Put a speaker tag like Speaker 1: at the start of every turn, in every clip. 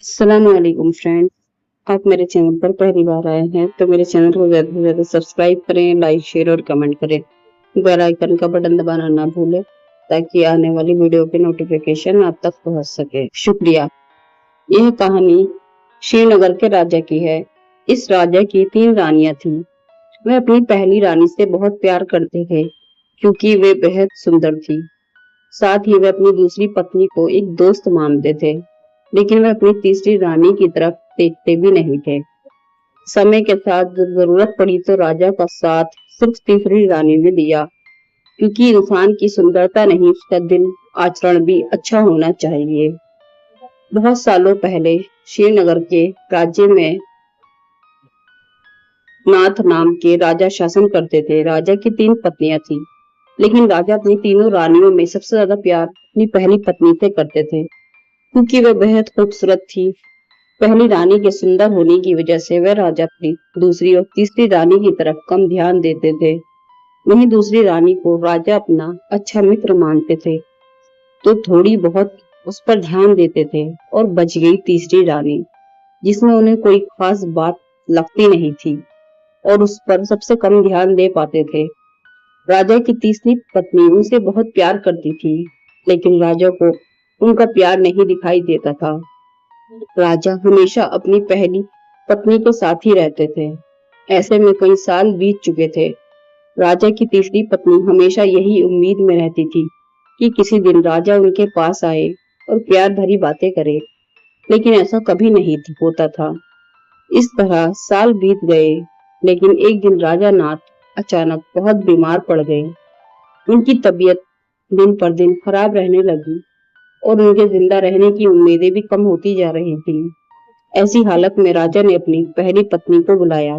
Speaker 1: अस्सलामुअलैकुम फ्रेंड। आप मेरे चैनल पर पहली बार आए हैं तो मेरे चैनल को ज़्यादा से ज़्यादा सब्सक्राइब करें, लाइक शेयर और कमेंट करें। बेल आइकन का बटन दबाना ना भूलें ताकि आने वाली वीडियो की नोटिफिकेशन आप तक पहुंच सके। शुक्रिया। यह कहानी श्रीनगर के राजा की है। इस राजा की 3 रानियां थीं। वह अपनी पहली रानी से बहुत प्यार करते थे क्योंकि वे बेहद सुंदर थी। साथ ही वे अपनी दूसरी पत्नी को एक दोस्त मानते थे, लेकिन वे अपनी तीसरी रानी की तरफ देखते भी नहीं थे। समय के साथ जब जरूरत पड़ी तो राजा का साथ सिर्फ तीसरी रानी ने दिया, क्योंकि इंसान की सुंदरता नहीं, उसका दिल आचरण भी अच्छा होना चाहिए। बहुत सालों पहले श्रीनगर के राज्य में नाथ नाम के राजा शासन करते थे। राजा की 3 पत्नियां थी, लेकिन राजा अपनी तीनों रानियों में सबसे ज्यादा प्यार अपनी पहली पत्नी से करते थे, क्योंकि वह बेहद खूबसूरत थी। पहली रानी के सुंदर होने की वजह से वह राजा अपनी दूसरी और तीसरी रानी की तरफ कम ध्यान देते थे। वहीं दूसरी रानी को राजा अपना अच्छा मित्र मानते थे, तो थोड़ी बहुत उस पर ध्यान देते थे। और बच गई तीसरी रानी, जिसमें उन्हें कोई खास बात लगती नहीं थी और उस पर सबसे कम ध्यान दे पाते थे। राजा की तीसरी पत्नी उनसे बहुत प्यार करती थी, लेकिन राजा को उनका प्यार नहीं दिखाई देता था। राजा हमेशा अपनी पहली पत्नी के साथ ही रहते थे। ऐसे में कई साल बीत चुके थे। राजा की तीसरी पत्नी हमेशा यही उम्मीद में रहती थी कि किसी दिन राजा उनके पास आए और प्यार भरी बातें करे, लेकिन ऐसा कभी नहीं होता था। इस तरह साल बीत गए, लेकिन एक दिन राजा नाथ अचानक बहुत बीमार पड़ गए। उनकी तबीयत दिन पर दिन खराब रहने लगी और उनके जिंदा रहने की उम्मीदें भी कम होती जा रही थी। ऐसी हालत में राजा ने अपनी पहली पत्नी को बुलाया।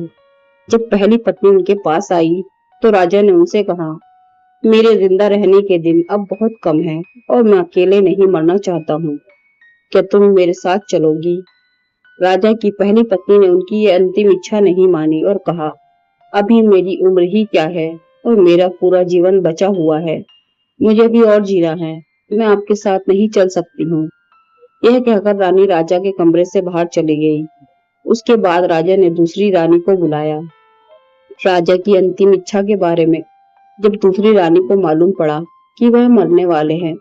Speaker 1: जब पहली पत्नी उनके पास आई तो राजा ने उनसे कहा, मेरे जिंदा रहने के दिन अब बहुत कम हैं और मैं अकेले नहीं मरना चाहता हूँ। क्या तुम मेरे साथ चलोगी? राजा की पहली पत्नी ने उनकी ये अंतिम इच्छा नहीं मानी और कहा, अभी मेरी उम्र ही क्या है और मेरा पूरा जीवन बचा हुआ है। मुझे भी और जीना है। मैं आपके साथ नहीं चल सकती हूँ। यह कहकर रानी राजा के कमरे से बाहर चली गई। उसके बाद राजा ने दूसरी रानी को बुलाया। राजा की अंतिम इच्छा के बारे में जब दूसरी रानी को मालूम पड़ा कि वह मरने वाले हैं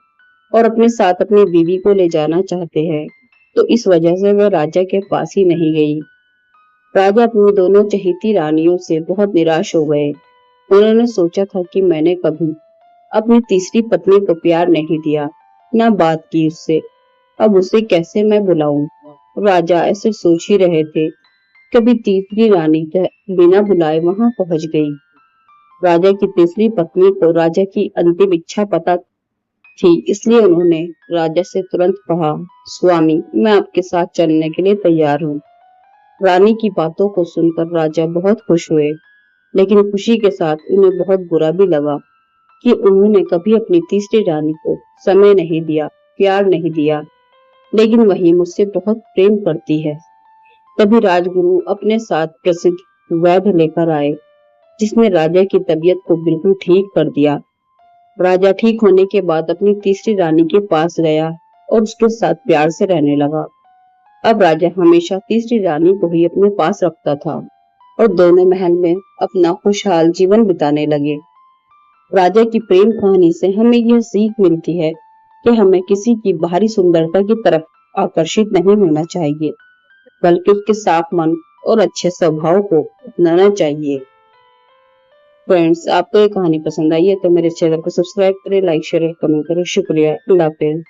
Speaker 1: और अपने साथ अपनी बीवी को ले जाना चाहते हैं, तो इस वजह से वह राजा के पास ही नहीं गई। राजा अपनी दोनों चहेती रानियों से बहुत निराश हो गए। उन्होंने सोचा था कि मैंने कभी अपनी तीसरी पत्नी को प्यार नहीं दिया, न बात की उससे, अब उसे कैसे मैं बुलाऊं? राजा ऐसे सोच ही रहे थे, कभी तीसरी रानी बिना बुलाए वहां पहुंच गई। राजा की तीसरी पत्नी को राजा की अंतिम इच्छा पता थी, इसलिए उन्होंने राजा से तुरंत कहा, स्वामी, मैं आपके साथ चलने के लिए तैयार हूँ। रानी की बातों को सुनकर राजा बहुत खुश हुए, लेकिन खुशी के साथ उन्हें बहुत बुरा भी लगा कि उन्होंने कभी अपनी तीसरी रानी को समय नहीं दिया, प्यार नहीं दिया। लेकिन वही मुझसे बहुत प्रेम करती है। तभी राजगुरु अपने साथ प्रसिद्ध वैद्य लेकर आए, जिसने राजा की तबीयत को बिल्कुल ठीक कर दिया। राजा ठीक होने के बाद अपनी तीसरी रानी के पास गया और उसके साथ प्यार से रहने लगा। अब राजा हमेशा तीसरी रानी को ही अपने पास रखता था और दोनों महल में अपना खुशहाल जीवन बिताने लगे। राजा की प्रेम कहानी से हमें यह सीख मिलती है कि हमें किसी की बाहरी सुंदरता की तरफ आकर्षित नहीं होना चाहिए, बल्कि उसके साफ मन और अच्छे स्वभाव को अपनाना चाहिए। फ्रेंड्स, आपको ये कहानी पसंद आई है तो मेरे चैनल को सब्सक्राइब करें, लाइक शेयर कमेंट करें। शुक्रिया। अल्लाह हाफिज।